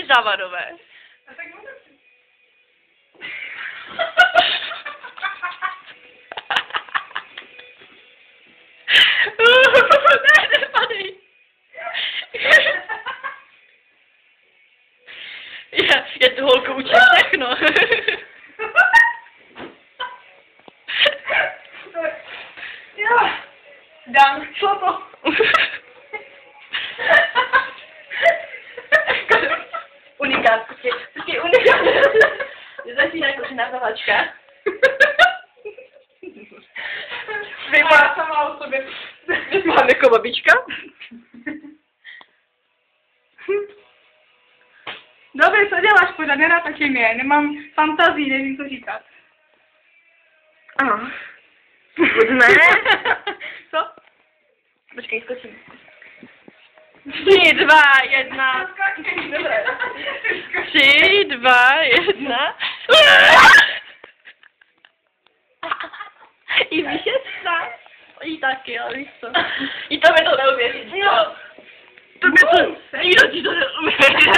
závadové. A tak můžu. Ne, nepadej. Je tu holku učí všechno. Jo. Dan, co to? Unikát, prostě unikát. Začíná jako navavačka. Vypadá sama o sobě. Mám jako babička. Dobře, co děláš pořád? Nenatáčej mě, nemám fantazii, nevím, co říkat. Ano. Pojďme. Co? Počkej, skočím. 3, 2, 1. Dobré. 3, 2, 1. I víš, je snad. I taky, ale víš co. I to mi to neuvěří. Jo. To mi to... Nikdo ti to neuvěří.